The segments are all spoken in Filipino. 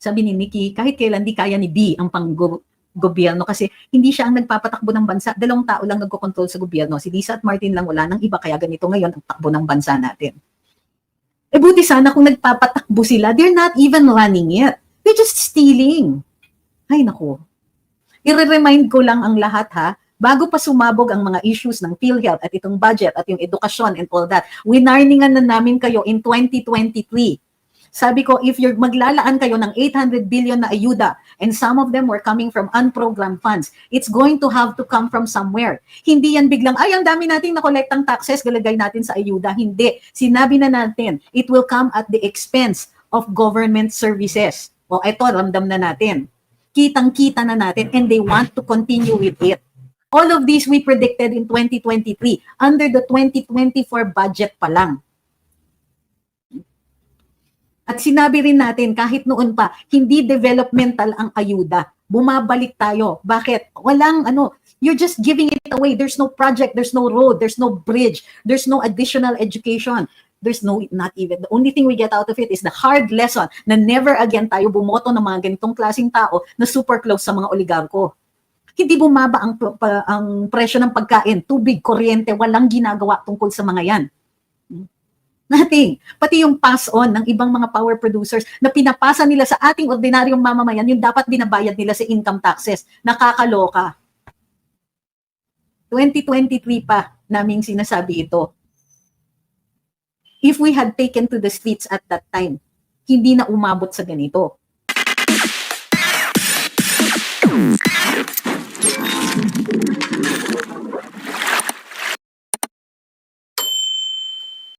Sabi ni Nikki, kahit kailan di kaya ni B ang gobyerno kasi hindi siya ang nagpapatakbo ng bansa. 2 tao lang nagko-control sa gobyerno. Si Lisa at Martin lang, wala nang iba. Kaya ganito ngayon ang takbo ng bansa natin. Eh buti sana kung nagpapatakbo sila, they're not even running it. They're just stealing. Ay naku. I-remind ko lang ang lahat ha, bago pa sumabog ang mga issues ng PhilHealth at itong budget at yung edukasyon and all that, winarningan na namin kayo in 2023. Sabi ko, if you're maglalaan kayo ng 800 billion na ayuda and some of them were coming from unprogrammed funds, it's going to have to come from somewhere. Hindi yan biglang, ay, ang dami nating nakolektang taxes, galagay natin sa ayuda. Hindi. Sinabi na natin, it will come at the expense of government services. O ito, ramdam na natin. Kitang-kita na natin and they want to continue with it. All of these we predicted in 2023 under the 2024 budget pa lang. At sinabi rin natin, kahit noon pa, hindi developmental ang ayuda. Bumabalik tayo. Bakit? Walang you're just giving it away. There's no project, there's no road, there's no bridge, there's no additional education. There's not even, the only thing we get out of it is the hard lesson na never again tayo bumoto ng mga ganitong klaseng tao na super close sa mga oligarko. Hindi bumaba ang presyo ng pagkain, tubig, kuryente, walang ginagawa tungkol sa mga yan. Nothing. Pati yung pass-on ng ibang mga power producers na pinapasa nila sa ating ordinaryong mamamayan, yung dapat binabayad nila sa income taxes. Nakakaloka. 2023 pa naming sinasabi ito. If we had taken to the streets at that time, hindi na umabot sa ganito.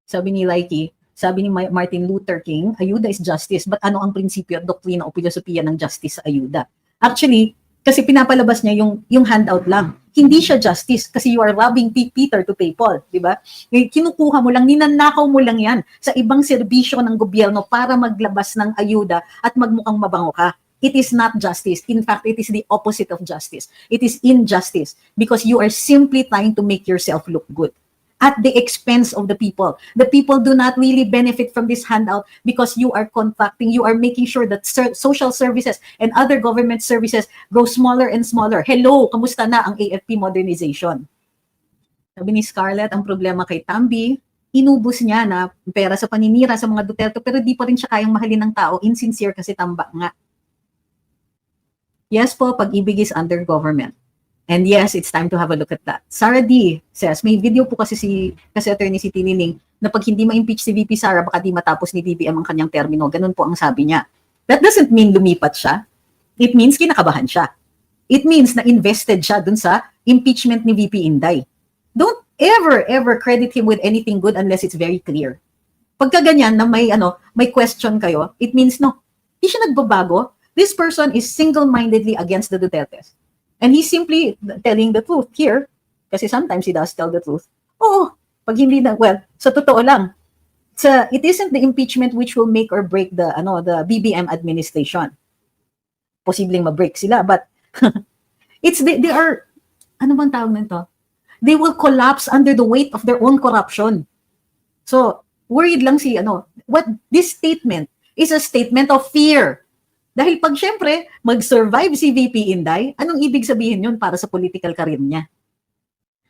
Sabi ni Laiki, sabi ni Martin Luther King, ayuda is justice. But ano ang prinsipyo at doktrina o filosofiya ng justice sa ayuda? Actually, kasi pinapalabas niya yung handout lang. Hindi siya justice kasi you are robbing Peter to pay Paul, di ba? Kinukuha mo lang, ninanakaw mo lang yan sa ibang serbisyo ng gobyerno para maglabas ng ayuda at magmukhang mabango ka. It is not justice. In fact, it is the opposite of justice. It is injustice because you are simply trying to make yourself look good at the expense of the people. The people do not really benefit from this handout because you are contracting, you are making sure that social services and other government services grow smaller and smaller. Hello, kamusta na ang AFP modernization? Sabi ni Scarlett, ang problema kay Tambi, inubos niya na pera sa paninira sa mga Duterte pero di pa rin siya kayang mahalin ng tao, insincere kasi tamba nga. Yes po, pag-ibig is under government. And yes, it's time to have a look at that. Sarah D says, may video po kasi attorney si Tiniling na pag hindi ma-impeach si VP Sara, baka di matapos ni BBM ang kanyang termino. Ganun po ang sabi niya. That doesn't mean lumipat siya. It means kinakabahan siya. It means na invested siya dun sa impeachment ni VP Inday. Don't ever credit him with anything good unless it's very clear. Pagka ganyan na may question kayo, it means no, hindi siya nagbabago. This person is single-mindedly against the Dutertes. And he's simply telling the truth here, kasi sometimes he does tell the truth. Oo, pag hindi na, well, sa totoo lang, it isn't the impeachment which will make or break the BBM administration. Posibleng ma-break sila, but they are, ano bang tawag nito? They will collapse under the weight of their own corruption. So, worried lang what this statement is a statement of fear. Dahil pag syempre, mag-survive si VP Inday, anong ibig sabihin yun para sa political career niya?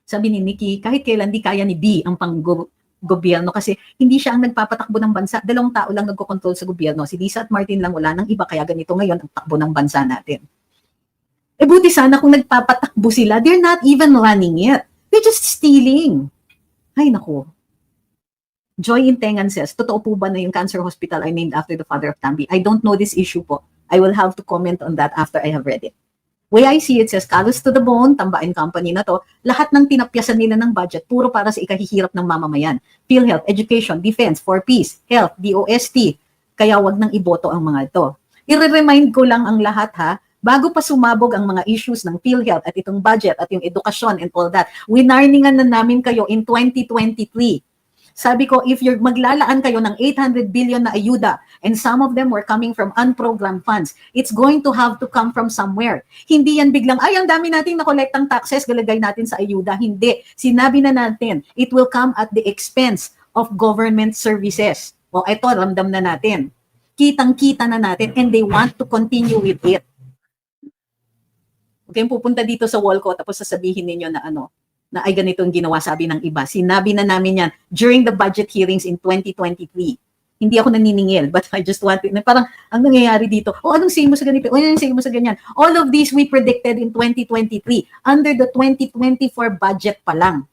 Sabi ni Nikki, kahit kailan di kaya ni B ang gobyerno kasi hindi siya ang nagpapatakbo ng bansa. 2 tao lang nagko-control sa gobyerno. Si Lisa at Martin lang, wala nang iba. Kaya ganito ngayon ang takbo ng bansa natin. Eh buti sana kung nagpapatakbo sila, they're not even running it. They're just stealing. Ay naku. Joy Intengan says, totoo po ba na yung cancer hospital ay named after the father of Tambi? I don't know this issue po. I will have to comment on that after I have read it. Way I see it says, Carlos to the bone, Tamba and Company na to, lahat ng tinapyasan nila ng budget, puro para sa ikahihirap ng mamamayan. PhilHealth, Education, Defense, For Peace, Health, DOST. Kaya wag nang iboto ang mga ito. I-remind ko lang ang lahat ha, bago pa sumabog ang mga issues ng PhilHealth at itong budget at yung edukasyon and all that, winarningan na namin kayo in 2023. Sabi ko, if you're maglalaan kayo ng 800 billion na ayuda and some of them were coming from unprogrammed funds, it's going to have to come from somewhere. Hindi yan biglang, ay, ang dami nating nakolektang taxes, galagay natin sa ayuda. Hindi. Sinabi na natin, it will come at the expense of government services. O ito, ramdam na natin. Kitang-kita na natin and they want to continue with it. Okay, pupunta dito sa wall ko tapos sasabihin ninyo na na ay ganito ang ginawa, sabi ng iba. Sinabi na namin yan during the budget hearings in 2023. Hindi ako naniningil, but I just wanted, na parang, ang nangyayari dito, anong say mo sa ganito? Anong say mo sa ganyan? All of these we predicted in 2023, under the 2024 budget pa lang.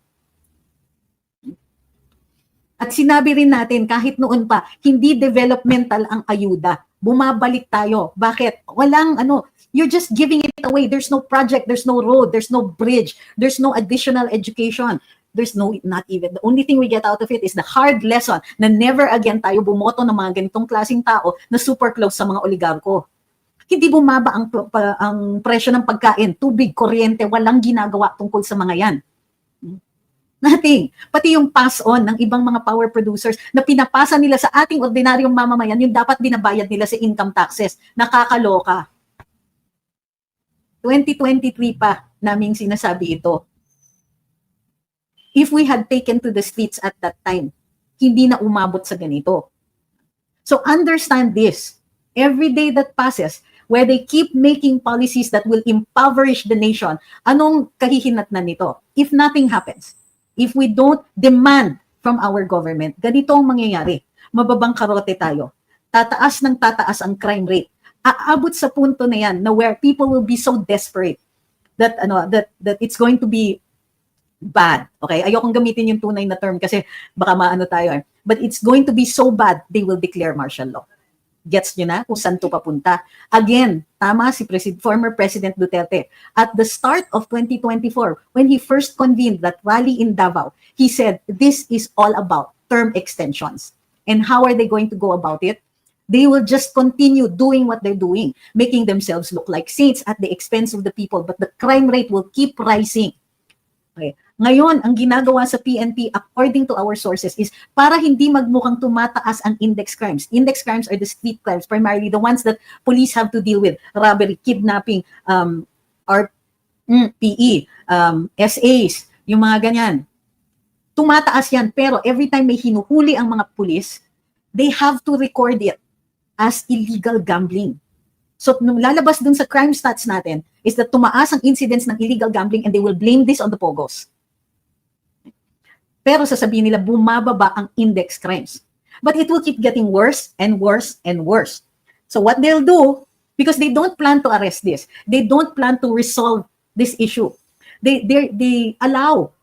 At sinabi rin natin, kahit noon pa, hindi developmental ang ayuda. Bumabalik tayo. Bakit? Walang you're just giving it away. There's no project, there's no road, there's no bridge, there's no additional education. There's not even, the only thing we get out of it is the hard lesson na never again tayo bumoto ng mga ganitong klaseng tao na super close sa mga oligarko. Hindi bumaba ang presyo ng pagkain, tubig, kuryente, walang ginagawa tungkol sa mga yan. Nothing. Pati yung pass-on ng ibang mga power producers na pinapasa nila sa ating ordinaryong mamamayan, yung dapat binabayad nila sa income taxes. Nakakaloka. 2023 pa naming sinasabi ito. If we had taken to the streets at that time, hindi na umabot sa ganito. So understand this. Every day that passes, where they keep making policies that will impoverish the nation, anong kahihinatnan nito? If nothing happens, if we don't demand from our government, ganito ang mangyayari. Mababangkarote tayo. Tataas ng tataas ang crime rate. Aabot sa punto na yan na where people will be so desperate that that it's going to be bad. Okay? Ayokong gamitin yung tunay na term kasi baka maano tayo. But it's going to be so bad, they will declare martial law. Gets nyo na kung saan to papunta? Again, tama si former President Duterte. At the start of 2024, when he first convened that rally in Davao, he said, this is all about term extensions. And how are they going to go about it? They will just continue doing what they're doing, making themselves look like saints at the expense of the people, but the crime rate will keep rising. Okay. Ngayon, ang ginagawa sa PNP, according to our sources, is para hindi magmukhang tumataas ang index crimes. Index crimes are the street crimes, primarily the ones that police have to deal with. Robbery, kidnapping, PE, SAs, yung mga ganyan. Tumataas yan, pero every time may hinuhuli ang mga police, they have to record it as illegal gambling. So, nung lalabas dun sa crime stats natin, is that tumaas ang incidents ng illegal gambling and they will blame this on the POGOs. Pero sasabihin nila, bumababa ang index crimes. But it will keep getting worse and worse and worse. So what they'll do, because they don't plan to arrest this, they don't plan to resolve this issue. They allow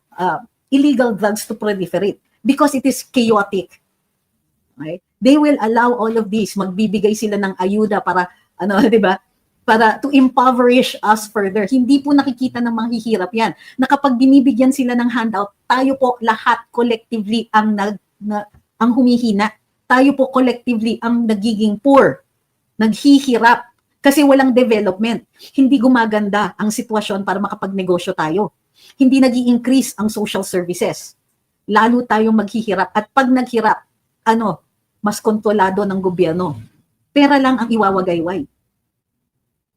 illegal drugs to proliferate because it is chaotic. Right? They will allow all of this. Magbibigay sila ng ayuda para, di ba? Para to impoverish us further. Hindi po nakikita ng mga hihirap yan. Na kapag binibigyan sila ng handout, tayo po lahat collectively ang ang humihina. Tayo po collectively ang nagiging poor, naghihirap kasi walang development. Hindi gumaganda ang sitwasyon para makapagnegosyo tayo. Hindi nag-i-increase ang social services. Lalo tayong maghihirap at pag naghirap, mas kontrolado ng gobyerno. Pera lang ang iwawagayway.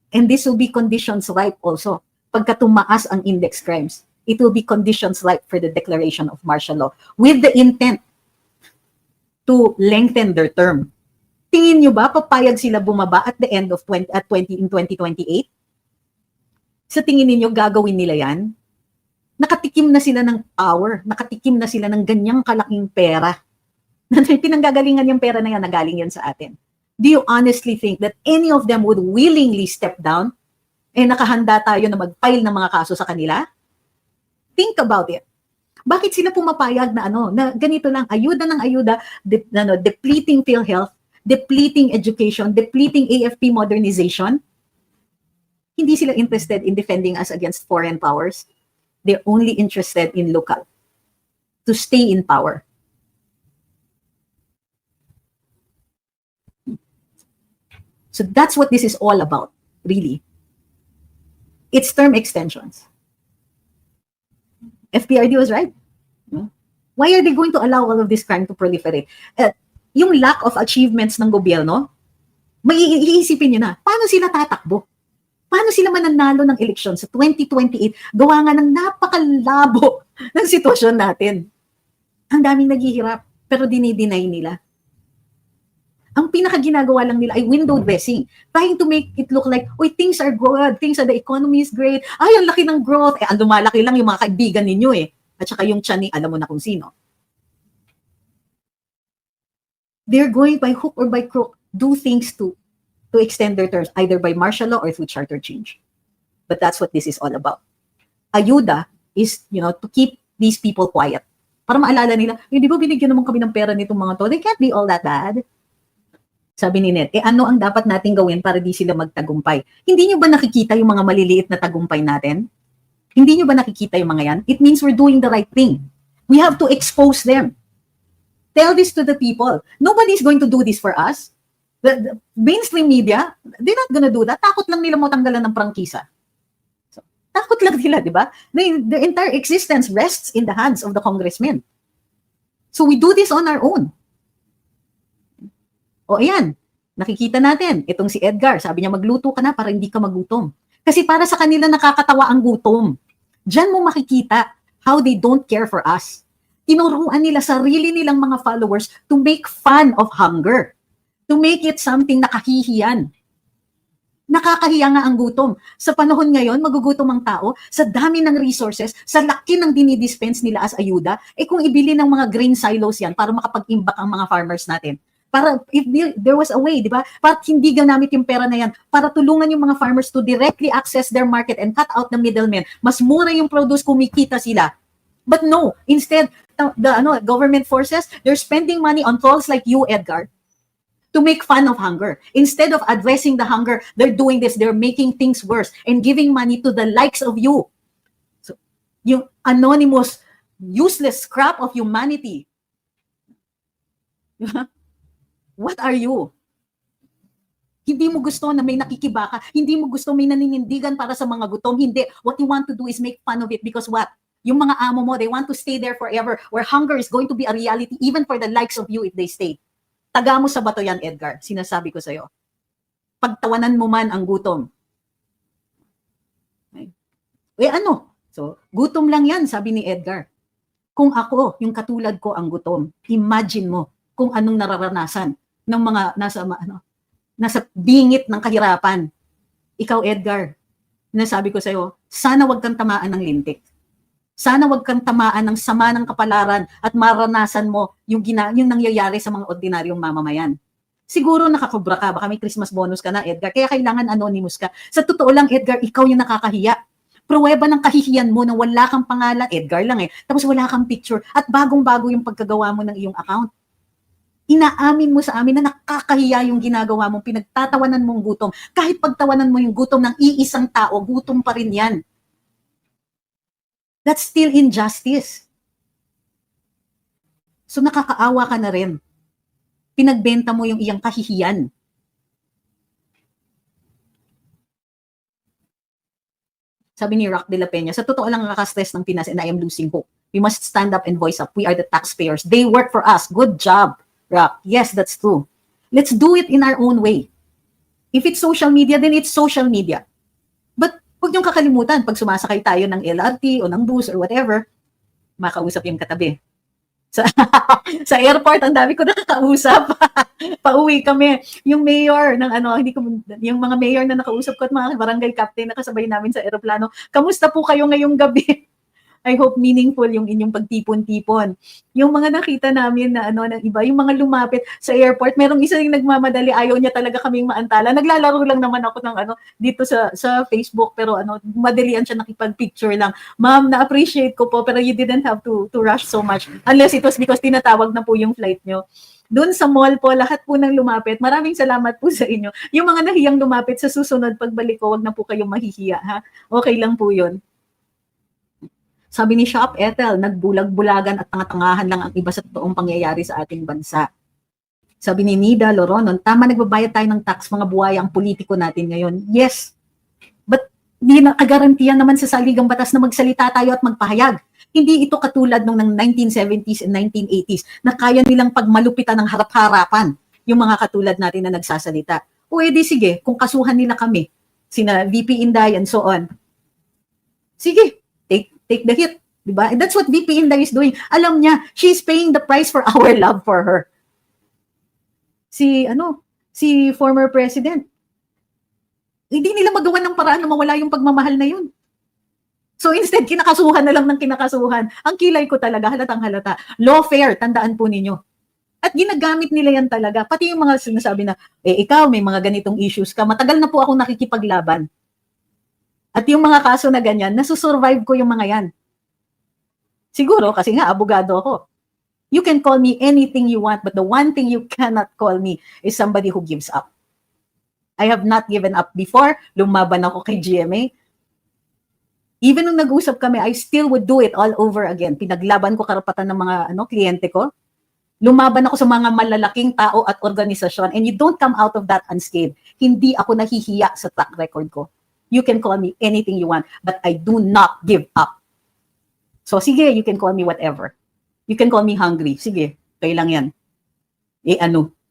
And this will be conditions ripe also. Pagka tumaas ang index crimes, it will be conditions ripe for the declaration of martial law with the intent to lengthen their term. Tingin nyo ba papayag sila bumaba at the end of 2028? Sa tingin niyo gagawin nila yan? Nakatikim na sila ng power, nakatikim na sila ng ganyang kalaking pera. Pinanggagalingan yung pera na yan, nagaling yan sa atin. Do you honestly think that any of them would willingly step down? Nakahanda tayo na mag-file ng mga kaso sa kanila? Think about it. Bakit sila pumapayag na na ganito lang, ayuda ng ayuda, depleting PhilHealth, depleting education, depleting AFP modernization? Hindi sila interested in defending us against foreign powers. They're only interested in local, to stay in power. So that's what this is all about, really. It's term extensions. FPRD was right. Why are they going to allow all of this crime to proliferate? Yung lack of achievements ng gobyerno, may iisipin nyo na, paano sila tatakbo? Paano sila mananalo ng eleksyon sa 2028? Gawa nga ng napakalabo ng sitwasyon natin. Ang daming naghihirap, pero dinideny nila. Ang pinaka-ginagawa lang nila ay window dressing, trying to make it look like, uy, things are good, the economy is great, ay, ang laki ng growth, ang lumalaki lang yung mga kaibigan ninyo at saka yung tiyan ni alam mo na kung sino. They're going by hook or by crook, do things to extend their terms, either by martial law or through charter change. But that's what this is all about. Ayuda is, to keep these people quiet. Para maalala nila, di ba binigyan naman kami ng pera nitong mga to? They can't be all that bad. Sabi ni Ned, ano ang dapat nating gawin para di sila magtagumpay? Hindi nyo ba nakikita yung mga maliliit na tagumpay natin? Hindi nyo ba nakikita yung mga yan? It means we're doing the right thing. We have to expose them. Tell this to the people. Nobody's going to do this for us. The mainstream media, they're not gonna do that. Takot lang nila mo tanggalan ng prangkisa. So, takot lang nila, di ba? The entire existence rests in the hands of the congressmen. So we do this on our own. O ayan, nakikita natin, itong si Edgar, sabi niya magluto ka na para hindi ka magutom. Kasi para sa kanila nakakatawa ang gutom. Diyan mo makikita how they don't care for us. Tinuruan nila sarili nilang mga followers to make fun of hunger. To make it something nakahihiyan. Nakakahiya nga ang gutom. Sa panahon ngayon, magugutom ang tao, sa dami ng resources, sa laki ng dinidispense nila as ayuda, kung ibili ng mga grain silos yan para makapag-imbak ang mga farmers natin. Para if there was a way, di ba? Para hindi gamit yung pera na yan, para tulungan yung mga farmers to directly access their market and cut out the middlemen. Mas mura yung produce, kumikita sila. But no, instead, the government forces, they're spending money on trolls like you, Edgar, to make fun of hunger. Instead of addressing the hunger, they're doing this. They're making things worse and giving money to the likes of you. So, yung anonymous, useless scrap of humanity. What are you? Hindi mo gusto na may nakikibaka. Hindi mo gusto may naninindigan para sa mga gutom. Hindi. What you want to do is make fun of it because what? Yung mga amo mo, they want to stay there forever where hunger is going to be a reality even for the likes of you if they stay. Taga mo sa bato yan, Edgar. Sinasabi ko sa'yo. Pagtawanan mo man ang gutom. Ano? So, gutom lang yan, sabi ni Edgar. Kung ako, yung katulad ko ang gutom, imagine mo kung anong nararanasan ng mga nasa bingit ng kahirapan. Ikaw, Edgar, nasabi ko sa'yo, sana wag kang tamaan ng lintik. Sana wag kang tamaan ng sama ng kapalaran at maranasan mo yung nangyayari sa mga ordinaryong mamamayan. Siguro nakakobra ka, baka may Christmas bonus ka na, Edgar, kaya kailangan anonymous ka. Sa totoo lang, Edgar, ikaw yung nakakahiya. Pruweba ng kahihiyan mo na wala kang pangalan, Edgar lang tapos wala kang picture, at bagong-bago yung pagkagawa mo ng iyong account. Inaamin mo sa amin na nakakahiya yung ginagawa mo, pinagtatawanan mong gutom. Kahit pagtawanan mo yung gutom ng iisang tao, gutom pa rin yan. That's still injustice. So nakakaawa ka na rin. Pinagbenta mo yung iyang kahihiyan. Sabi ni Rock de la Peña, sa totoo lang nakaka-stress ng Pinas and I am losing hope. We must stand up and voice up. We are the taxpayers. They work for us. Good job, Rock. Yes, that's true. Let's do it in our own way. If it's social media, then it's social media. But huwag niyong kakalimutan, pag sumasakay tayo ng LRT o ng bus or whatever, makausap yung katabi. Sa airport, ang dami ko nakakausap. Pauwi kami. Yung mayor ng yung mga mayor na nakausap ko at mga barangay captain na kasabay namin sa aeroplano, kamusta po kayo ngayong gabi? I hope meaningful yung inyong pagtipon-tipon. Yung mga nakita namin na ng iba, yung mga lumapit sa airport, merong isa yung nagmamadali, ayaw niya talaga kaming maantala. Naglalaro lang naman ako ng dito sa Facebook, pero madalian siya nakipag-picture lang. Ma'am, na-appreciate ko po, pero you didn't have to rush so much. Unless it was because tinatawag na po yung flight nyo. Doon sa mall po, lahat po ng lumapit. Maraming salamat po sa inyo. Yung mga nahiyang lumapit sa susunod pagbalik ko, wag na po kayong mahihiya, ha? Okay lang po yun. Sabi ni Shop Ethel, nagbulag-bulagan at tangatangahan lang ang iba sa totoong pangyayari sa ating bansa. Sabi ni Nida Loronon, tama, nagbabayad tayo ng tax, mga buhaya ang politiko natin ngayon. Yes, but hindi na kagarantiyan naman sa saligang batas na magsalita tayo at magpahayag. Hindi ito katulad nung ng 1970s and 1980s na kaya nilang pagmalupitan ng harap-harapan yung mga katulad natin na nagsasalita. O edi sige, kung kasuhan nila kami, sina VP Inday and so on, sige, take the hit, di ba? And that's what VP Inday is doing. Alam niya, she's paying the price for our love for her. si former president. Hindi nila magawa ng paraan na mawala yung pagmamahal na yun. So instead, kinakasuhan na lang ng kinakasuhan. Ang kilay ko talaga, halatang halata. Lawfare, tandaan po ninyo. At ginagamit nila yan talaga. Pati yung mga sinasabi na, ikaw may mga ganitong issues ka. Matagal na po akong nakikipaglaban. At yung mga kaso na ganyan, nasusurvive ko yung mga yan. Siguro, kasi nga, abogado ako. You can call me anything you want, but the one thing you cannot call me is somebody who gives up. I have not given up before. Lumaban ako kay GMA. Even nung nag-usap kami, I still would do it all over again. Pinaglaban ko karapatan ng mga kliyente ko. Lumaban ako sa mga malalaking tao at organisasyon, and you don't come out of that unscathed. Hindi ako nahihiya sa track record ko. You can call me anything you want, but I do not give up. So sige, you can call me whatever. You can call me hungry. Sige, kayo lang yan.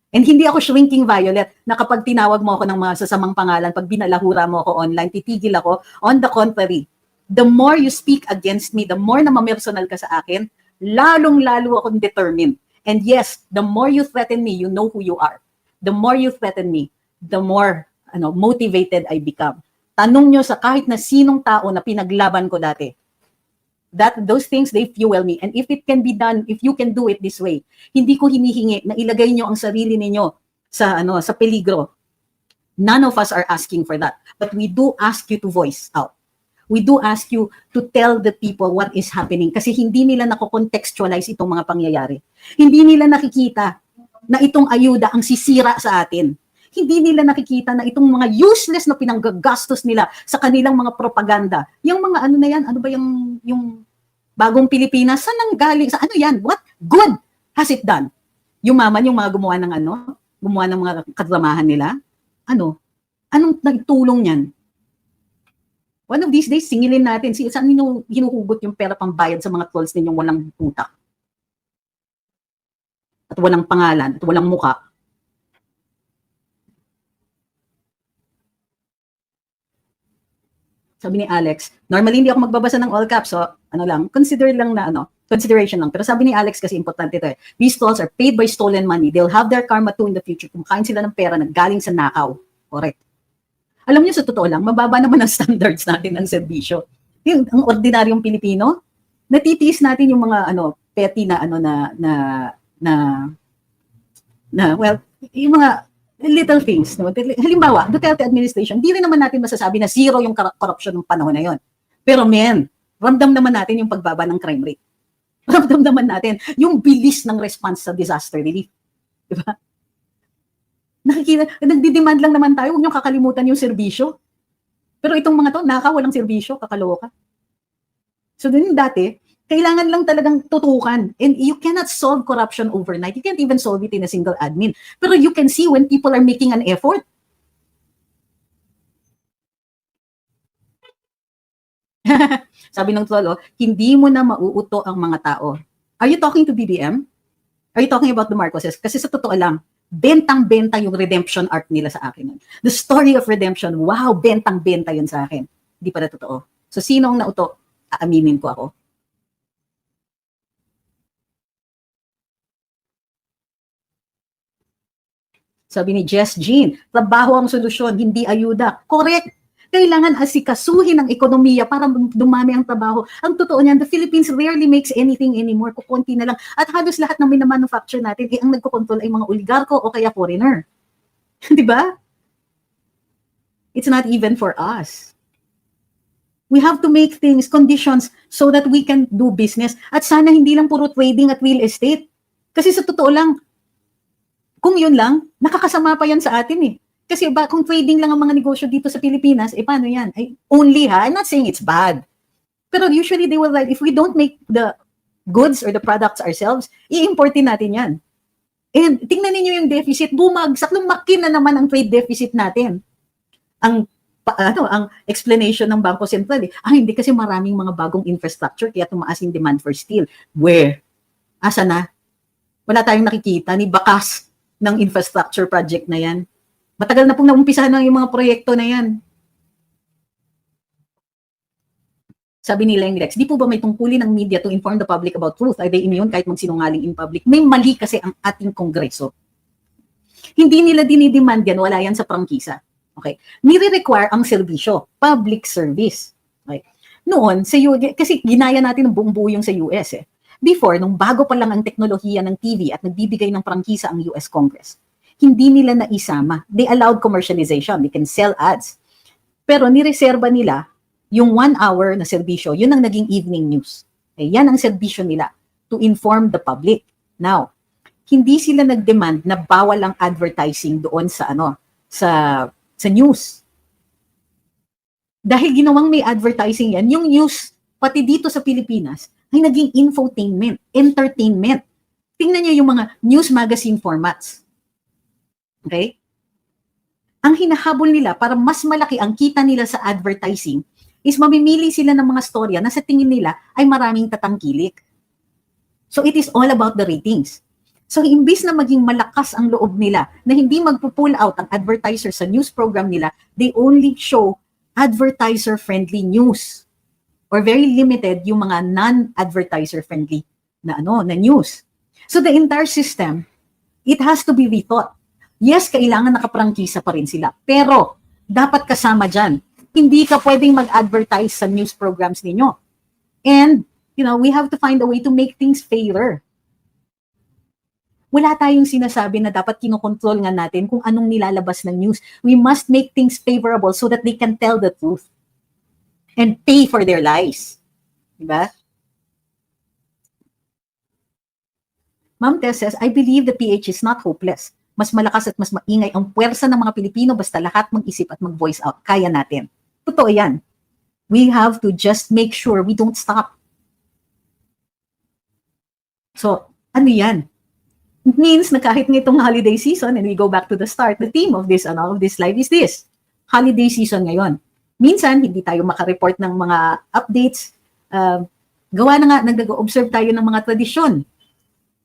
And hindi ako shrinking violet na kapag tinawag mo ako ng mga sasamang pangalan, pag binalahura mo ako online, titigil ako. On the contrary, the more you speak against me, the more na mamersonal ka sa akin, lalong-lalo akong determined. And yes, the more you threaten me, you know who you are. The more you threaten me, the more motivated I become. Tanong nyo sa kahit na sinong tao na pinaglaban ko dati. Those things, they fuel me. And if it can be done, if you can do it this way, hindi ko hinihingi na ilagay nyo ang sarili ninyo sa peligro. None of us are asking for that. But we do ask you to voice out. We do ask you to tell the people what is happening kasi hindi nila nako-contextualize itong mga pangyayari. Hindi nila nakikita na itong ayuda ang sisira sa atin. Hindi nila nakikita na itong mga useless na pinanggagastos nila sa kanilang mga propaganda. Yung mga na yan, ano ba yung bagong Pilipinas? Saan nang galing? Sa ano yan? What good has it done? Yumaman yung mga gumawa ng mga kadramahan nila? Anong nagtulong yan? One of these days, singilin natin, saan ninyo hinuhugot yung pera pang bayad sa mga trolls ninyong walang utak? At walang pangalan, at walang muka. Sabi ni Alex, normally hindi ako magbabasa ng all caps, so consideration lang. Pero sabi ni Alex kasi importante ito These trolls are paid by stolen money. They'll have their karma too in the future. Kumakain sila ng pera na galing sa nakaw. Correct. Alam niyo, sa totoo lang, mababa naman ang standards natin ng serbisyo. Ang ordinaryong Pilipino, natitiis natin yung mga petty na yung mga little things. Halimbawa, Duterte administration, di rin naman natin masasabi na zero yung corruption ng panahon na yon. Pero ramdam naman natin yung pagbaba ng crime rate. Ramdam naman natin yung bilis ng response sa disaster relief. Diba? Nagdi-demand lang naman tayo, huwag niyong kakalimutan yung serbisyo. Pero itong mga to, walang serbisyo, kakaloka. So dun dati, kailangan lang talagang tutukan. And you cannot solve corruption overnight. You can't even solve it in a single admin. Pero you can see when people are making an effort. Sabi ng troll, hindi mo na mauuto ang mga tao. Are you talking to BBM? Are you talking about the Marcoses? Kasi sa totoo lang, bentang-benta yung redemption arc nila sa akin. The story of redemption, wow, bentang-benta yun sa akin. Hindi pala totoo. So, sino ang nauto? Aaminin ko ako. Sabi ni Jess Jean, trabaho ang solusyon, hindi ayuda. Correct. Kailangan asikasuhin ang ekonomiya para dumami ang trabaho. Ang totoo niyan, the Philippines rarely makes anything anymore. Kukunti na lang. At halos lahat ng minamanufacture natin, ang nagkocontrol ay mga oligarko o kaya foreigner. Di ba? It's not even for us. We have to make things, conditions, so that we can do business. At sana hindi lang puro trading at real estate. Kasi sa totoo lang, kung yun lang, nakakasama pa yan sa atin eh. Kasi kung trading lang ang mga negosyo dito sa Pilipinas, paano yan? I'm not saying it's bad. Pero usually they will if we don't make the goods or the products ourselves, i-importin natin yan. And tingnan niyo yung deficit, bumagsak, lumaki na naman ang trade deficit natin. Ang explanation ng Bangko Sentral, hindi kasi maraming mga bagong infrastructure kaya tumaas yung demand for steel. Where? Asa na? Wala tayong nakikita ni bakas ng infrastructure project na yan. Matagal na pong naumpisahan ng yung mga proyekto na yan. Sabi ni Leng Rex, di po ba may tungkulin ng media to inform the public about truth? Are they immune kahit magsinungaling in public? May mali kasi ang ating kongreso. Hindi nila dinidemand yan, wala yan sa prangkisa. Okay? Nire-require ang serbisyo, public service. Okay? Noon, kasi ginaya natin ng buong-buo yung sa US eh. Before, nung bago pa lang ang teknolohiya ng TV at nagbibigay ng prangkisa ang US Congress, hindi nila naisama. They allowed commercialization. They can sell ads. Pero nireserba nila yung 1 hour na serbisyo, yun ang naging evening news. Okay? Yan ang serbisyo nila to inform the public. Now, hindi sila nag-demand na bawal ang advertising doon sa sa news. Dahil ginawang may advertising yan, yung news, pati dito sa Pilipinas, ay naging infotainment, entertainment. Tingnan niyo yung mga news magazine formats. Okay? Ang hinahabol nila para mas malaki ang kita nila sa advertising is mamimili sila ng mga storya na sa tingin nila ay maraming tatangkilik. So it is all about the ratings. So imbis na maging malakas ang loob nila na hindi magpo-pull out ang advertiser sa news program nila, they only show advertiser-friendly news or very limited yung mga non-advertiser-friendly na news. So the entire system, it has to be rethought. Yes, kailangan nakaprangkisa pa rin sila. Pero dapat kasama dyan. Hindi ka pwedeng mag-advertise sa news programs ninyo. And, we have to find a way to make things fairer. Wala tayong sinasabi na dapat kinokontrol nga natin kung anong nilalabas ng news. We must make things favorable so that they can tell the truth and pay for their lies. Diba? Ma'am Tess says, I believe the PH is not hopeless. Mas malakas at mas maingay ang puwersa ng mga Pilipino basta lahat mag-isip at mag-voice out. Kaya natin. Totoo yan. We have to just make sure we don't stop. So, ano yan? It means na kahit ngayong holiday season, and we go back to the start, the theme of this live is this. Holiday season ngayon. Minsan, hindi tayo makareport ng mga updates. Gawa na nga, nag-observe tayo ng mga tradisyon.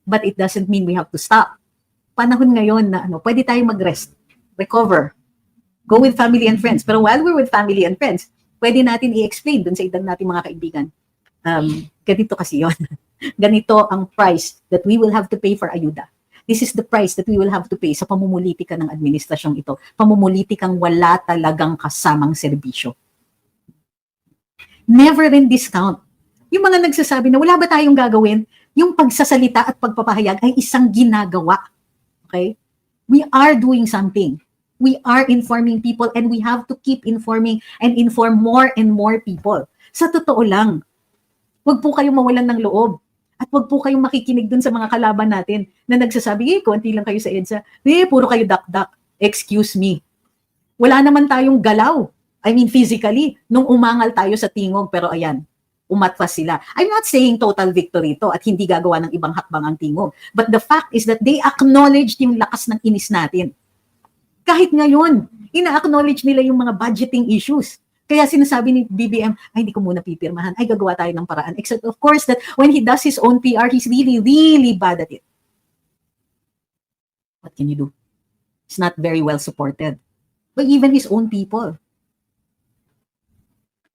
But it doesn't mean we have to stop. Panahon ngayon na pwede tayong mag-rest, recover, go with family and friends. Pero while we're with family and friends, pwede natin i-explain dun sa edad natin mga kaibigan. Ganito kasi yon. Ganito ang price that we will have to pay for ayuda. This is the price that we will have to pay sa pamumulitika ng administrasyong ito. Pamumulitikang wala talagang kasamang serbisyo. Never rin discount. Yung mga nagsasabi na wala ba tayong gagawin, yung pagsasalita at pagpapahayag ay isang ginagawa. Okay? We are doing something. We are informing people and we have to keep informing and inform more and more people. Sa totoo lang, huwag po kayong mawalan ng loob. At huwag po kayong makikinig dun sa mga kalaban natin na nagsasabi, konti lang kayo sa EDSA. Puro kayo dak-dak. Excuse me. Wala naman tayong galaw. I mean, physically, nung umangal tayo sa tingog, pero ayan, umatras sila. I'm not saying total victory to at hindi gagawa ng ibang hakbang ang tingog. But the fact is that they acknowledged yung lakas ng inis natin. Kahit ngayon, ina-acknowledge nila yung mga budgeting issues. Kaya sinasabi ni BBM, ay hindi ko muna pipirmahan, ay gagawa tayo ng paraan. Except of course that when he does his own PR, he's really, really bad at it. What can you do? It's not very well supported. But even his own people.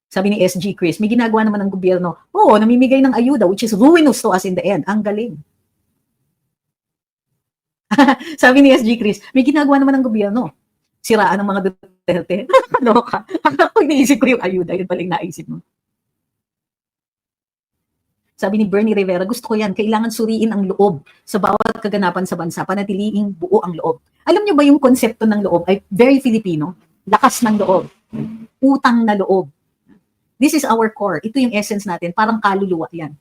Sabi ni SG Chris, may ginagawa naman ng gobyerno. Oo, namimigay ng ayuda, which is ruinous to us in the end. Ang galing. Sabi ni SG Chris, may ginagawa naman ng gobyerno. Siraan ng mga Duterte. Ano ka? Ako iniisip ko yung ayuda, yun paling naisip mo. Sabi ni Bernie Rivera, gusto ko yan, kailangan suriin ang loob sa bawat kaganapan sa bansa, panatiliing buo ang loob. Alam niyo ba yung konsepto ng loob ay very Filipino? Lakas ng loob. Utang na loob. This is our core. Ito yung essence natin. Parang kaluluwa yan.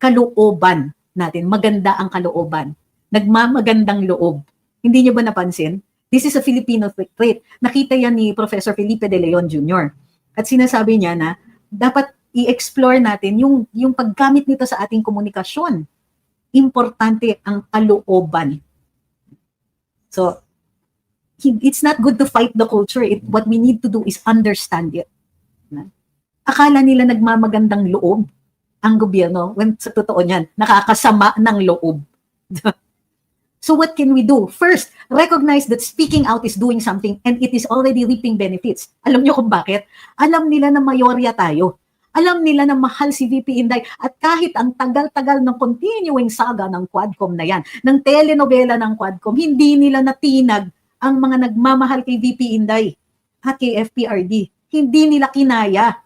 Kalooban natin. Maganda ang kalooban. Nagmamagandang loob. Hindi niyo ba napansin? This is a Filipino trait. Nakita yan ni Professor Felipe de Leon Jr. At sinasabi niya na dapat i-explore natin yung paggamit nito sa ating komunikasyon. Importante ang kalooban. So, it's not good to fight the culture. What we need to do is understand it. Akala nila nagmamagandang loob ang gobyerno when sa totoo niyan, nakakasama ng loob. So what can we do? First, recognize that speaking out is doing something and it is already reaping benefits. Alam niyo kung bakit? Alam nila na mayorya tayo. Alam nila na mahal si VP Inday at kahit ang tagal-tagal ng continuing saga ng Quadcom na yan, ng telenovela ng Quadcom, hindi nila natinag ang mga nagmamahal kay VP Inday at kay FPRD. Hindi nila kinaya.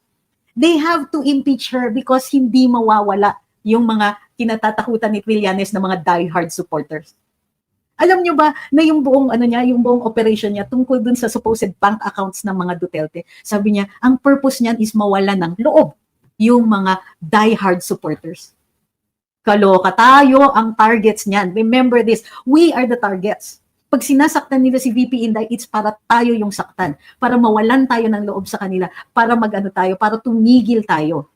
They have to impeach her because hindi mawawala yung mga kinatatakutan ni Trillanes na mga diehard supporters. Alam nyo ba na yung buong yung buong operation niya tungkol dun sa supposed bank accounts ng mga Duterte, sabi niya, ang purpose niyan is mawala ng loob yung mga diehard supporters. Kaloka tayo ang targets niyan. Remember this, we are the targets. Pag sinasaktan nila si VP Inday, it's para tayo yung saktan, para mawalan tayo ng loob sa kanila, para tayo, para tumigil tayo.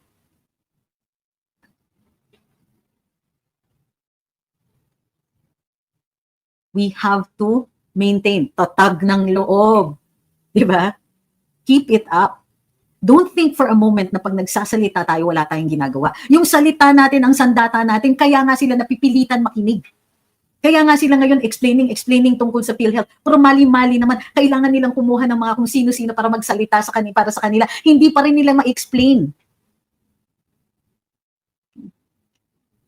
We have to maintain tatag ng loob. Diba? Keep it up. Don't think for a moment na pag nagsasalita tayo, wala tayong ginagawa. Yung salita natin, ang sandata natin, kaya nga sila napipilitan makinig. Kaya nga sila ngayon explaining tungkol sa PhilHealth. Pero mali-mali naman, kailangan nilang kumuha ng mga kung sino-sino para magsalita para sa kanila. Hindi pa rin nila ma-explain.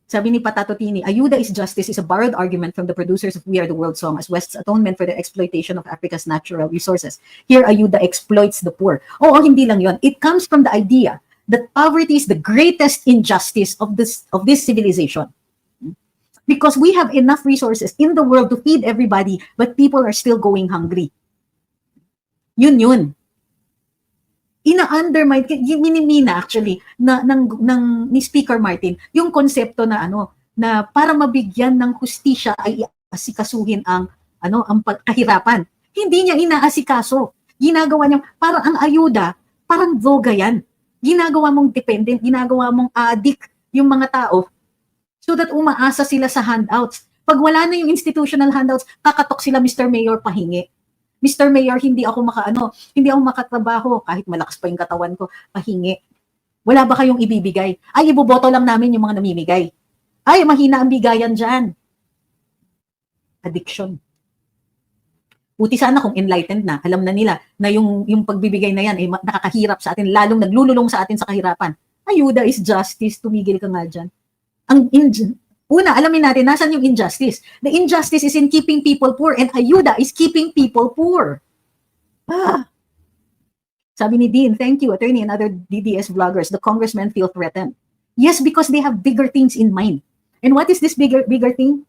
Sabi ni Patato Tini, ayuda is justice is a borrowed argument from the producers of We Are the World song as West's atonement for the exploitation of Africa's natural resources. Here, ayuda exploits the poor. Oo, hindi lang yon. It comes from the idea that poverty is the greatest injustice of this civilization. Because we have enough resources in the world to feed everybody, but people are still going hungry. Yun. Ina-undermine, minimina actually, ni Speaker Martin, yung konsepto na na para mabigyan ng hustisya ay asikasuhin ang kahirapan. Hindi niya inaasikaso. Ginagawa niya, parang ang ayuda, parang droga yan. Ginagawa mong dependent, ginagawa mong addict yung mga tao so that umaasa sila sa handouts. Pag wala na yung institutional handouts, kakatok sila, Mr. Mayor, pahingi. Mr. Mayor, hindi ako makatrabaho kahit malakas pa yung katawan ko, pahingi. Wala ba kayong ibibigay? Ay, iboboto lang namin yung mga namimigay. Ay, mahina ang bigayan dyan. Addiction. Buti sana kung enlightened na, alam na nila na yung pagbibigay na yan ay nakakahirap sa atin, lalong naglululong sa atin sa kahirapan. Ayuda is justice, tumigil ka nga dyan. Una, alamin natin, nasan yung injustice? The injustice is in keeping people poor and ayuda is keeping people poor. Sabi ni Dean, thank you, attorney and other DDS vloggers, the congressmen feel threatened. Yes, because they have bigger things in mind. And what is this bigger thing?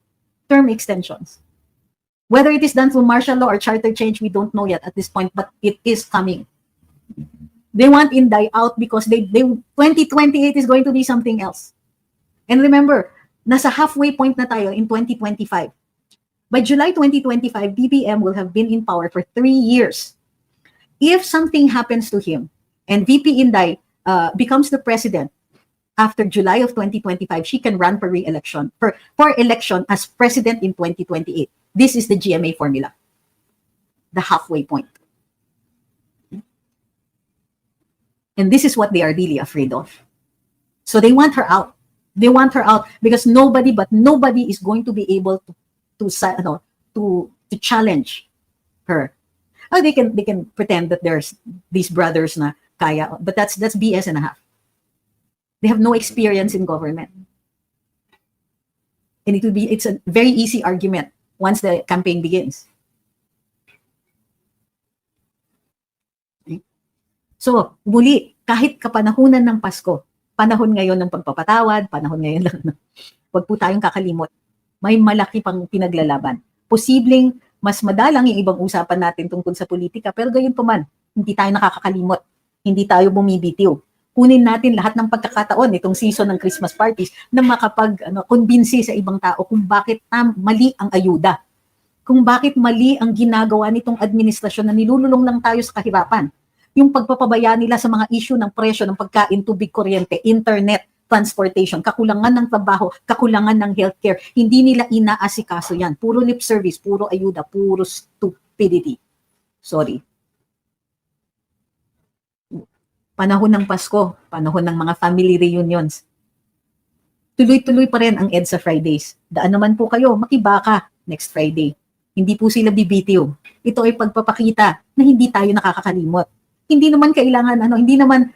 Term extensions. Whether it is done through martial law or charter change, we don't know yet at this point, but it is coming. They want Inday out because 2028 is going to be something else. And remember, nasa halfway point na tayo in 2025. By July 2025, BBM will have been in power for 3 years. If something happens to him and VP Inday becomes the president after July of 2025, she can run for re-election, for election as president in 2028. This is the GMA formula, the halfway point. And this is what they are really afraid of. So they want her out. They want her out because nobody is going to be able to challenge her. Oh, they can pretend that there's these brothers na kaya, but that's BS and a half. They have no experience in government. And it's a very easy argument once the campaign begins. Okay? So, muli, kahit kapanahunan ng Pasko, panahon ngayon ng pagpapatawad, panahon ngayon lang, huwag po tayong kakalimot. May malaki pang pinaglalaban. Posibleng mas madalang yung ibang usapan natin tungkol sa politika, pero gayon pa man, hindi tayo nakakakalimot, hindi tayo bumibitiw. Kunin natin lahat ng pagkakataon itong season ng Christmas parties na makapag-convince sa ibang tao kung bakit mali ang ayuda. Kung bakit mali ang ginagawa nitong administrasyon na nilululong lang tayo sa kahirapan. Yung pagpapabaya nila sa mga issue ng presyo ng pagkain, tubig, kuryente, internet, transportation, kakulangan ng trabaho, kakulangan ng healthcare. Hindi nila inaasikaso yan. Puro lip service, puro ayuda, puro stupidity. Sorry. Panahon ng Pasko, panahon ng mga family reunions. Tuloy-tuloy pa rin ang EDSA Fridays. Daan naman po kayo, makibaka next Friday. Hindi po sila bibitiw. Ito ay pagpapakita na hindi tayo nakakakalimot. Hindi naman kailangan, hindi naman,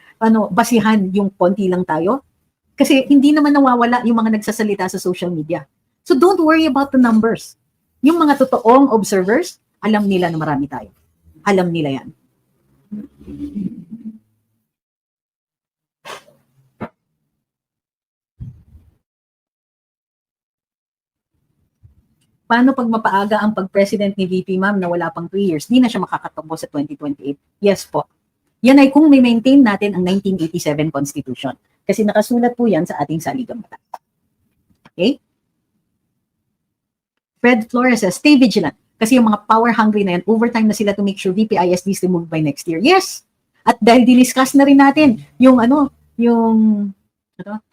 basihan yung konti lang tayo. Kasi hindi naman nawawala yung mga nagsasalita sa social media. So don't worry about the numbers. Yung mga totoong observers, alam nila na marami tayo. Alam nila yan. Paano pag mapaaga ang pag-president ni VP ma'am na wala pang 3 years, di na siya makakatakbo sa 2028? Yes po. Yan ay kung may maintain natin ang 1987 Constitution. Kasi nakasulat po yan sa ating saligang batas. Okay? Fred Flores says, stay vigilant. Kasi yung mga power hungry na yan, overtime na sila to make sure VPISD is removed by next year. Yes! At dahil diniscuss na rin natin yung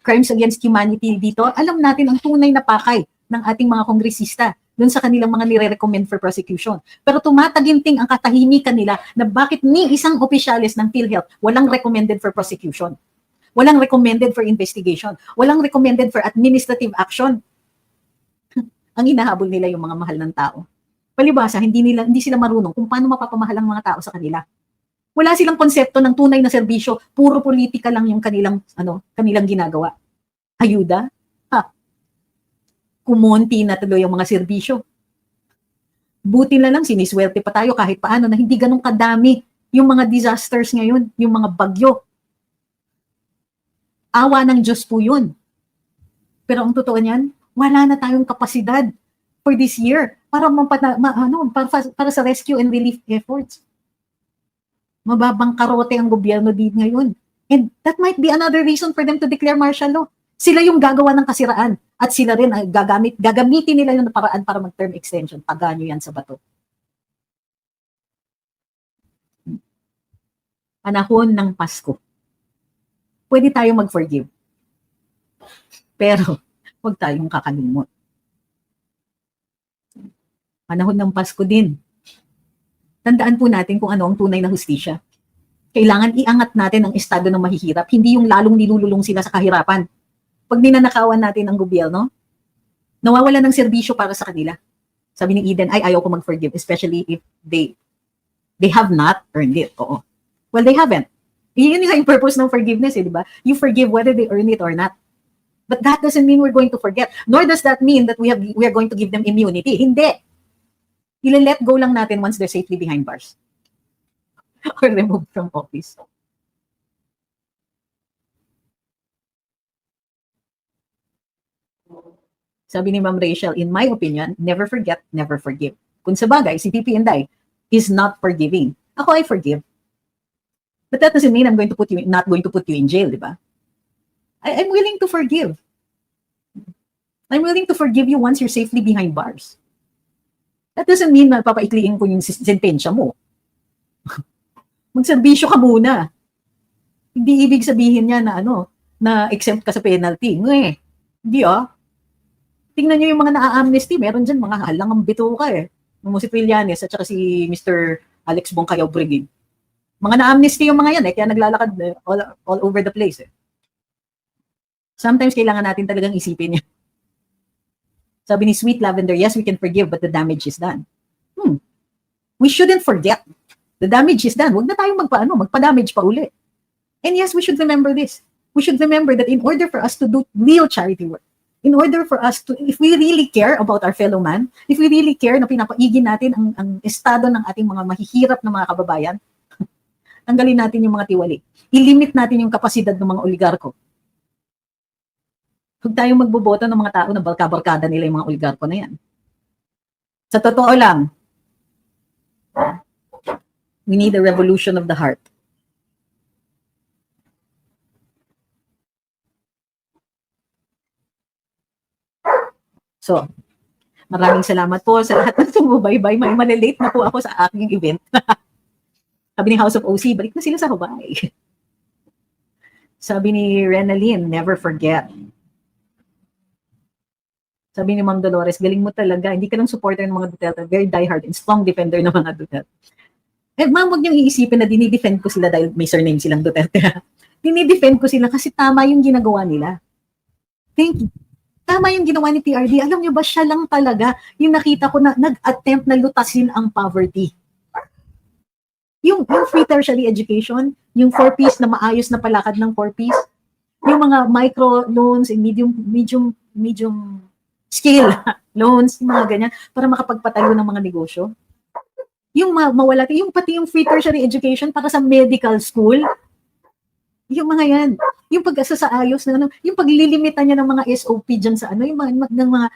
crimes against humanity dito, alam natin ang tunay na pakay ng ating mga kongresista dun sa kanilang mga nire-recommend for prosecution. Pero tumataginting ang katahimikan nila na bakit ni isang opisyalis ng PhilHealth walang recommended for prosecution. Walang recommended for investigation. Walang recommended for administrative action. Ang hinahabol nila yung mga mahal ng tao. Palibasa, hindi sila marunong kung paano mapapamahal ang mga tao sa kanila. Wala silang konsepto ng tunay na serbisyo, puro politika lang yung kanilang ginagawa. Ayuda? Kumonti na tuloy yung mga serbisyo. Buti na lang siniswerte pa tayo kahit paano na hindi ganun kadami yung mga disasters ngayon, yung mga bagyo. Awa ng Diyos po yun. Pero ang totoo niyan, wala na tayong kapasidad for this year para para sa rescue and relief efforts. Mababang karote ang gobyerno din ngayon. And that might be another reason for them to declare martial law. Sila yung gagawa ng kasiraan at sila rin ay gagamitin nila yung paraan para mag-term extension. Paganyo yan sa bato. Panahon ng Pasko. Pwede tayong mag-forgive. Pero huwag tayong kakalimot. Panahon ng Pasko din. Tandaan po natin kung ano ang tunay na hustisya. Kailangan iangat natin ang estado ng mahihirap, hindi yung lalong nilululong sila sa kahirapan. Pag ninanakawan natin ang gobyerno, nawawala ng serbisyo para sa kanila. Sabi ni Eden, ayaw ko mag-forgive, especially if they have not earned it. Oo. Well, they haven't. Yun yung purpose ng forgiveness, di ba? You forgive whether they earn it or not. But that doesn't mean we're going to forget. Nor does that mean that we are going to give them immunity. Hindi. I-let go lang natin once they're safely behind bars. Or removed from office. Sabi ni Ma'am Rachel, in my opinion, never forget, never forgive. Kung sa bagay, si PP Inday is not forgiving. Ako, I forgive. But that doesn't mean I'm not going to put you in jail, di ba? I'm willing to forgive. I'm willing to forgive you once you're safely behind bars. That doesn't mean na papaikliin ko yung sentensya mo. Magserbisyo ka muna. Hindi ibig sabihin niya na na exempt ka sa penalty. Hindi Tingnan niyo yung mga na-amnesty, meron dyan mga halangang bituka Yung si Trillanes at saka si Mr. Alex Bongkayaw Brigid. Mga na-amnesty yung mga yan kaya naglalakad all over the place Sometimes kailangan natin talagang isipin yan. Sabi ni Sweet Lavender, yes, we can forgive, but the damage is done. We shouldn't forget. The damage is done. Huwag na tayong magpa-damage pa uli. And yes, we should remember this. We should remember that in order for us to do real charity work, in order for us to, if we really care about our fellow man, if we really care na pinapaigin natin ang estado ng ating mga mahihirap na mga kababayan, tanggalin natin yung mga tiwali. I-limit natin yung kapasidad ng mga oligarko. Huwag tayong magboboto ng mga tao na barka-barkada nila yung mga oligarko na yan. Sa totoo lang, we need a revolution of the heart. So, maraming salamat po sa lahat ng sumubaybay. May malilate na po ako sa aking event. Sabi ni House of OC, balik na sila sa Hawaii. Sabi ni Renaline, never forget. Sabi ni Ma'am Dolores, galing mo talaga. Hindi ka lang supporter ng mga Duterte. Very diehard and strong defender ng mga Duterte. Ma'am, huwag niyong iisipin na dinidefend ko sila dahil may surname silang Duterte. Dinidefend ko sila kasi tama yung ginagawa nila. Thank you. Tama yung ginawa ni PRD. Alam niyo ba, siya lang talaga yung nakita ko na nag-attempt na lutasin ang poverty. Yung free tertiary education, yung 4Ps na maayos na palakad ng 4Ps, yung mga micro loans and medium scale loans, yung mga ganyan, para makapagpatayo ng mga negosyo. Yung mawala, yung pati yung free tertiary education para sa medical school, yung mga yan, yung pag-asa sa ayos na ano, yung paglilimitan niya ng mga SOP dyan sa ano, yung mga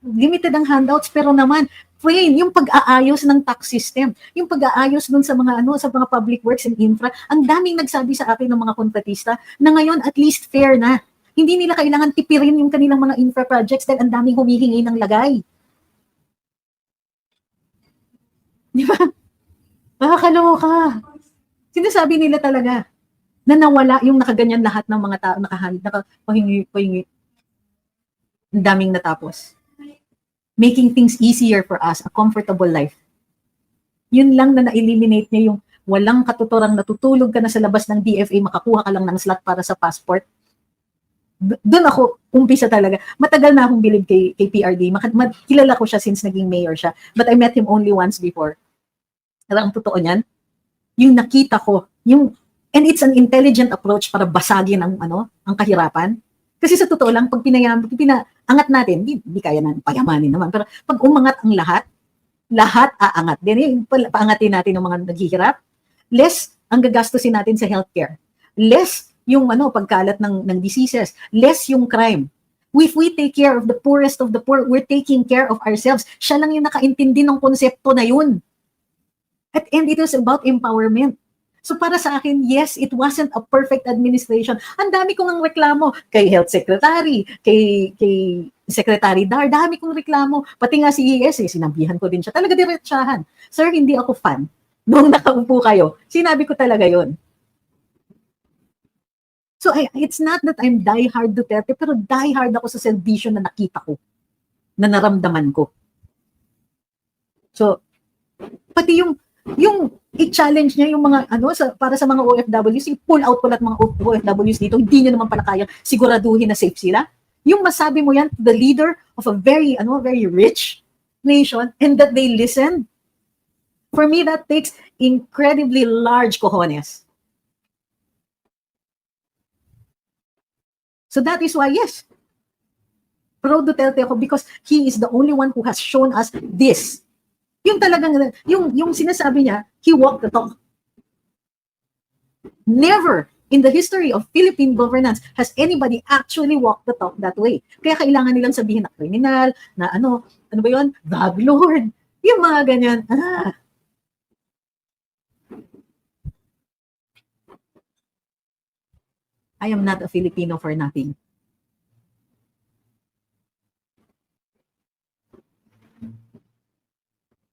limited ang handouts, pero naman plain yung pag-aayos ng tax system, yung pag-aayos dun sa mga ano, sa mga public works and infra. Ang daming nagsabi sa akin ng mga kontratista na ngayon at least fair na. Hindi nila kailangan tipirin yung kanilang mga infra projects dahil ang daming humihingi ng lagay. Di ba? Nakakaloka. Sinasabi nila talaga na nawala yung nakaganyan lahat ng mga tao, nakapahingi. Ang daming natapos. Making things easier for us, a comfortable life. Yun lang na na-eliminate niya yung walang katuturang natutulog ka na sa labas ng DFA, makakuha ka lang ng slot para sa passport. Doon ako umpisa talaga. Matagal na akong bilib kay PRD. Kilala ko siya since naging mayor siya. But I met him only once before. Pero ang totoo niyan, yung nakita ko, and it's an intelligent approach para basagin ang kahirapan. Kasi sa totoo lang, pag pinaangat natin, hindi kaya na payamanin naman. Pero pag umangat ang lahat aangat din. Paangatin natin ng mga naghihirap. Less ang gagastusin natin sa healthcare. Less yung pagkalat ng diseases. Less yung crime. If we take care of the poorest of the poor, we're taking care of ourselves. Siya lang yung nakaintindi ng konsepto na yun. And it was about empowerment. So para sa akin, yes, it wasn't a perfect administration. Ang dami kong ang reklamo kay Health Secretary, kay Secretary Dar, dami kong reklamo. Pati nga si ES, sinabihan ko din siya. Talaga diretsahan. Sir, hindi ako fan. Noong nakaupo kayo, sinabi ko talaga yon. So it's not that I'm die-hard Duterte, pero die-hard ako sa servisyo na nakita ko, na naramdaman ko. So, pati yung i-challenge niya yung mga para sa mga OFWs, pull out ko lahat mga OFWs dito, hindi niyo naman pala kaya siguraduhin na safe sila. Yung masabi mo yan to the leader of a very rich nation and that they listen, for me that takes incredibly large cojones. So that is why, yes, pro Duterte ako, because he is the only one who has shown us this. Yung talagang, yung sinasabi niya, he walked the talk. Never in the history of Philippine governance has anybody actually walked the talk that way. Kaya kailangan nilang sabihin na kriminal, na ano ba yun? Drug lord. Yung mga ganyan. I am not a Filipino for nothing.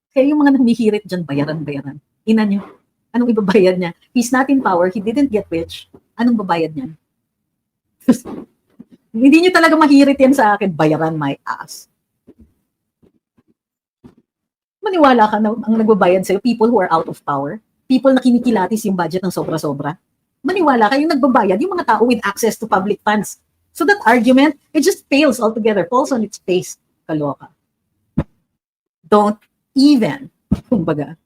Kaya yung mga humihirit dyan, bayaran. Ina nyo, anong ibabayad niya? He's not in power, he didn't get rich. Anong babayad niya? Hindi nyo talaga mahirit yan sa akin, bayaran my ass. Maniwala ka na ang nagbabayad sa'yo, people who are out of power, people na kinikilatis yung budget ng sobra-sobra. Maniwala ka yung nagbabayad, yung mga tao with access to public funds. So that argument, it just fails altogether, falls on its face. Kaloka. Don't even, kumbaga.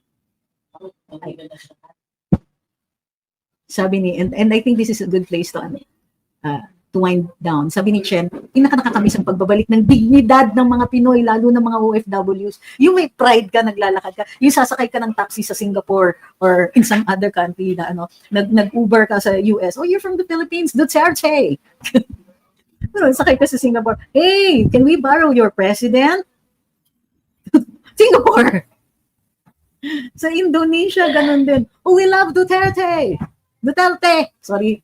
Sabi ni, and I think this is a good place to wind down. Sabi ni Chen, nakakamiss ang pagbabalik ng dignidad ng mga Pinoy, lalo ng mga OFWs. Yung may pride ka, naglalakad ka, yung sasakay ka ng taxi sa Singapore or in some other country na nag-Uber ka sa US. Oh, you're from the Philippines, Duterte. Sakay ka sa Singapore. Hey, can we borrow your president? Singapore. Sa Indonesia, ganun din. Oh, we love Duterte. Sorry.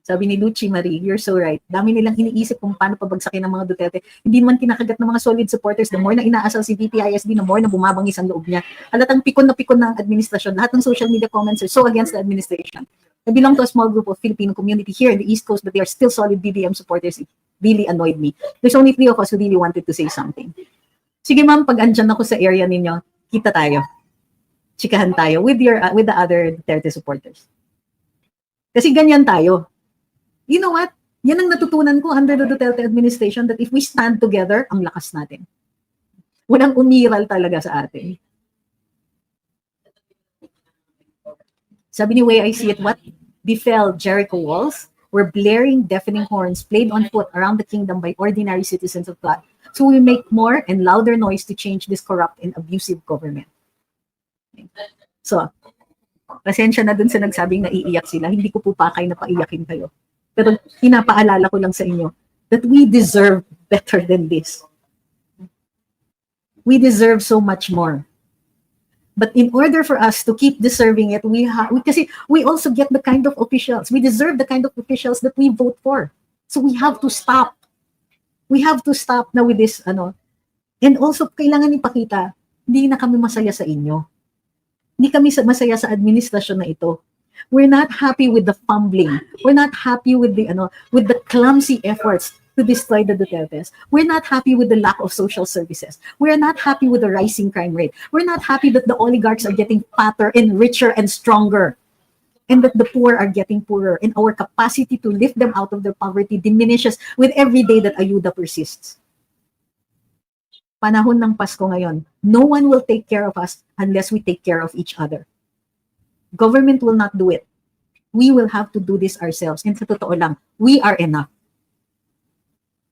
Sabi ni Luchi Marie, you're so right. Dami nilang iniisip kung paano pabagsakin ng mga Duterte. Hindi man kinakagat ng mga solid supporters. The more na inaasal si VP-ISD, the more na bumabangis ang loob niya. Halatang pikon na pikon ng administrasyon. Lahat ng social media comments are so against the administration. I belong to a small group of Filipino community here in the East Coast, but they are still solid BBM supporters. It really annoyed me. There's only 3 of us who really wanted to say something. Sige ma'am, pag andyan ako sa area ninyo, kita tayo. Chikahan tayo with the other Duterte supporters. Kasi ganyan tayo. You know what? Yan ang natutunan ko under the Duterte administration, that if we stand together, ang lakas natin. Walang umiral talaga sa atin. Sabi ni Way I See It, what befell Jericho walls were blaring, deafening horns played on foot around the kingdom by ordinary citizens of God. So we make more and louder noise to change this corrupt and abusive government. So, pasensya na dun sa nagsabing naiiyak sila. Hindi ko po pakay na paiyakin kayo. Pero pinapaalala ko lang sa inyo that we deserve better than this. We deserve so much more. But in order for us to keep deserving it, kasi we also get the kind of officials. We deserve the kind of officials that we vote for. So we have to stop. We have to stop na with this, And also, kailangan ipakita, hindi na kami masaya sa inyo. Hindi kami masaya sa administrasyon na ito. We're not happy with the fumbling. We're not happy with the clumsy efforts to destroy the Dutertes. We're not happy with the lack of social services. We're not happy with the rising crime rate. We're not happy that the oligarchs are getting fatter and richer and stronger, and that the poor are getting poorer, and our capacity to lift them out of their poverty diminishes with every day that ayuda persists. Panahon ng Pasko ngayon, no one will take care of us unless we take care of each other. Government will not do it. We will have to do this ourselves. And sa totoo lang, we are enough.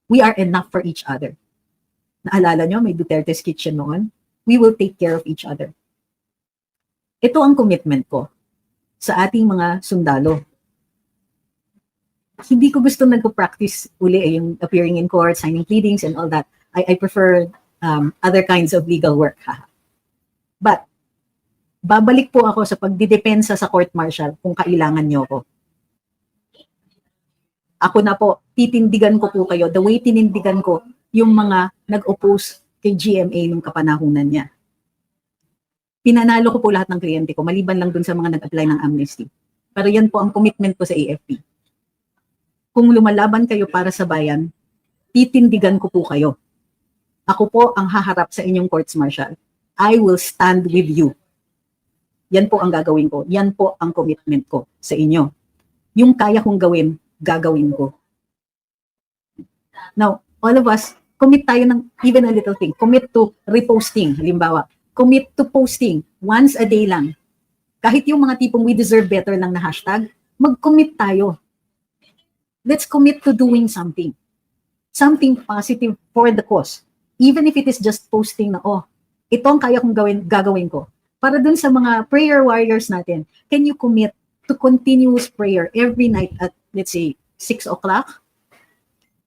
We are enough for each other. Naalala nyo, may Duterte's Kitchen noon? We will take care of each other. Ito ang commitment ko sa ating mga sundalo. Hindi ko gusto nagpo-practice uli yung appearing in court, signing pleadings and all that. I prefer other kinds of legal work. But, babalik po ako sa pagdidepensa sa court-martial kung kailangan nyo ko. Ako na po, titindigan ko po kayo, the way tinindigan ko yung mga nag-oppose kay GMA nung kapanahunan niya. Pinanalo ko po lahat ng kliyente ko, maliban lang dun sa mga nag-apply ng amnesty. Pero yan po ang commitment ko sa AFP. Kung lumalaban kayo para sa bayan, titindigan ko po kayo. Ako po ang haharap sa inyong courts martial. I will stand with you. Yan po ang gagawin ko. Yan po ang commitment ko sa inyo. Yung kaya kong gagawin ko. Now, all of us, commit tayo ng even a little thing. Commit to reposting, halimbawa. Commit to posting once a day lang. Kahit yung mga tipong we deserve better lang na hashtag, mag-commit tayo. Let's commit to doing something. Something positive for the cause. Even if it is just posting na, ito ang kaya kong gagawin ko. Para dun sa mga prayer warriors natin, can you commit to continuous prayer every night at, let's say, 6 o'clock?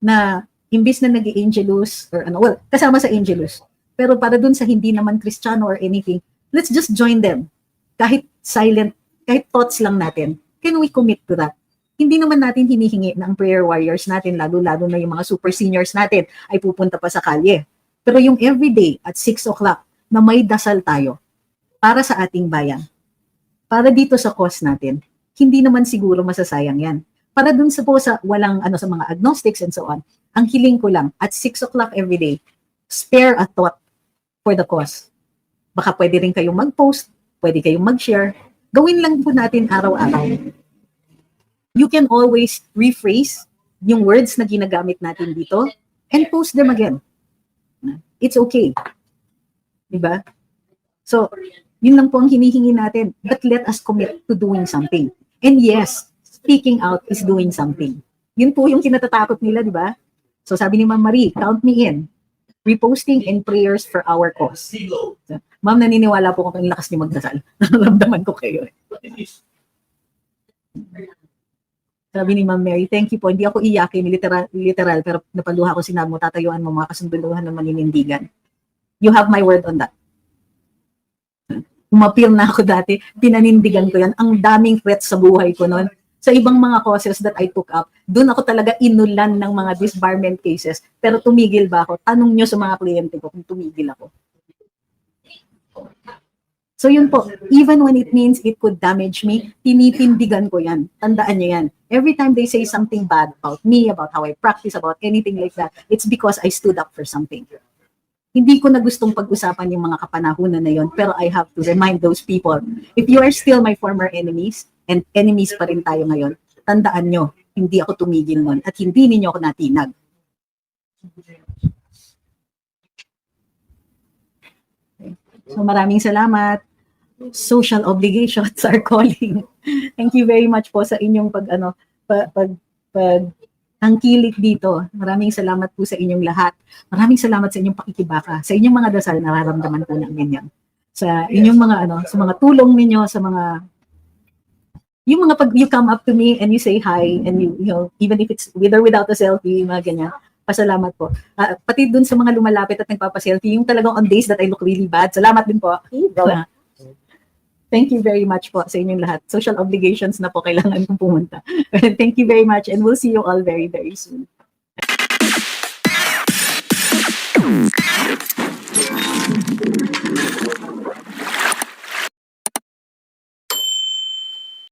Na imbis na nag-Angelus, or kasama sa Angelus, pero para dun sa hindi naman Kristiyano or anything, let's just join them. Kahit silent, kahit thoughts lang natin, can we commit to that? Hindi naman natin hinihingi na ang prayer warriors natin, lalo-lalo na yung mga super seniors natin, ay pupunta pa sa kalye. Pero yung everyday at 6 o'clock na may dasal tayo para sa ating bayan, para dito sa cause natin, hindi naman siguro masasayang yan. Para dun sa po sa walang sa mga agnostics and so on, ang hiling ko lang, at 6 o'clock everyday, spare a thought for the cause. Baka pwede rin kayong mag-post, pwede kayong mag-share, gawin lang po natin araw-araw. You can always rephrase yung words na ginagamit natin dito and post them again. It's okay. Diba? So, yun lang po ang hinihingi natin. But let us commit to doing something. And yes, speaking out is doing something. Yun po yung kinatatakot nila, di ba? So sabi ni Ma'am Marie, count me in. Reposting and prayers for our cause. So, Ma'am, naniniwala po kung ang lakas niyo magdasal. Naramdaman ko kayo. Sabi ni Ma'am Mary, thank you po. Hindi ako iyakin, literal, pero napaluha ko sinabi mo, tatayuan mo mga kasunduluhan ng maninindigan. You have my word on that. Umapil na ako dati, pinanindigan ko yan. Ang daming threats sa buhay ko noon. Sa ibang mga causes that I took up, doon ako talaga inulan ng mga disbarment cases. Pero tumigil ba ako? Tanong nyo sa mga kliyente ko kung tumigil ako. So yun po, even when it means it could damage me, tinitindigan ko yan. Tandaan nyo yan. Every time they say something bad about me, about how I practice, about anything like that, it's because I stood up for something. Hindi ko na gustong pag-usapan yung mga kapanahunan na yon, pero I have to remind those people, if you are still my former enemies, and enemies pa rin tayo ngayon, tandaan nyo, hindi ako tumigil nun, at hindi ninyo ako natinag. So maraming salamat. Social obligations are calling. Thank you very much po sa inyong pag tangkilik dito. Maraming salamat po sa inyong lahat. Maraming salamat sa inyong pakikibaka. Sa inyong mga dasal, nararamdaman po namin yan. Sa inyong mga sa mga tulong ninyo, sa mga yung mga pag you come up to me and you say hi and you know, even if it's with or without a selfie, mga ganyan. Pasalamat po. Pati dun sa mga lumalapit at nagpapaselfie, yung talagang on days that I look really bad. Salamat din po. Thank you very much po sa inyong lahat. Social obligations na po kailangan kong pumunta. Thank you very much and we'll see you all very, very soon.